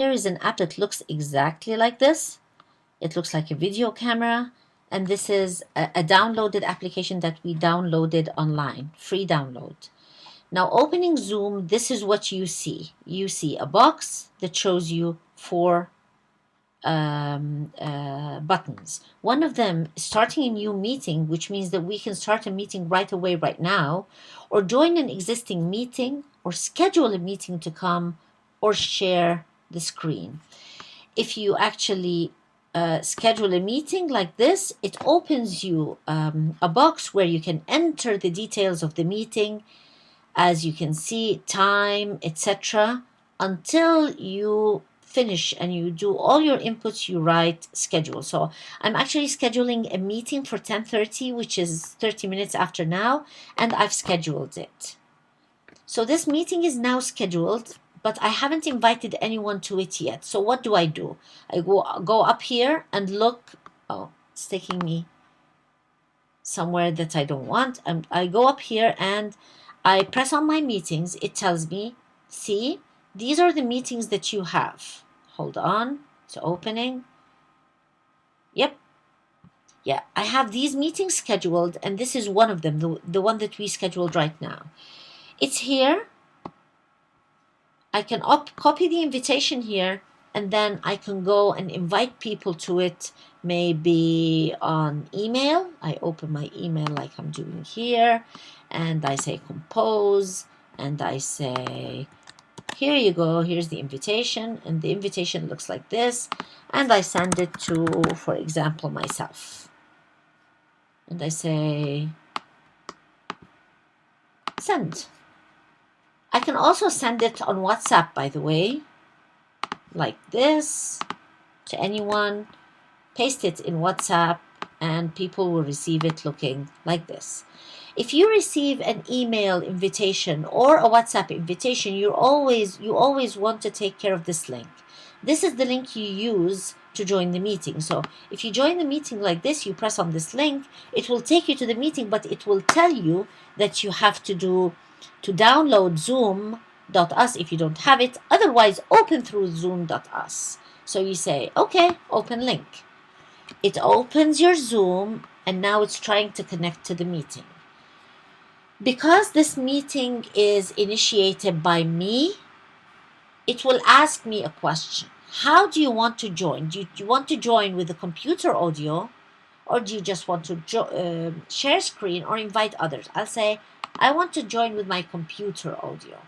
Here is an app that looks exactly like this. It looks like a video camera, and this is a downloaded application that we downloaded online, free download. Now, opening Zoom, this is what you see. You see a box that shows you four buttons. One of them is starting a new meeting, which means that we can start a meeting right away, right now, or join an existing meeting, or schedule a meeting to come, or share the screen. If you actually schedule a meeting like this, it opens you a box where you can enter the details of the meeting, as you can see, time, etc., until you finish and you do all your inputs. You write schedule. So I'm actually scheduling a meeting for 10:30, which is 30 minutes after now, and I've scheduled it. So this meeting is now scheduled, but I haven't invited anyone to it yet. So what do? I go up here and look. Oh, it's taking me somewhere that I don't want. I go up here and I press on my meetings. It tells me, see, these are the meetings that you have. Hold on, it's opening. Yep. Yeah, I have these meetings scheduled, and this is one of them, the one that we scheduled right now. It's here. I can copy the invitation here, and then I can go and invite people to it, maybe on email. I open my email like I'm doing here, and I say compose, and I say, here you go, here's the invitation, and the invitation looks like this, and I send it to, for example, myself. And I say, send. I can also send it on WhatsApp, by the way, like this, to anyone, paste it in WhatsApp, and people will receive it looking like this. If you receive an email invitation or a WhatsApp invitation, you always want to take care of this link. This is the link you use to join the meeting. So if you join the meeting like this, you press on this link, it will take you to the meeting, but it will tell you that you have to download zoom.us if you don't have it. Otherwise, open through zoom.us. So you say, okay, open link. It opens your Zoom, and now it's trying to connect to the meeting. Because this meeting is initiated by me, it will ask me a question. How do you want to join? Do you want to join with the computer audio, or do you just want to share screen or invite others? I'll say, I want to join with my computer audio.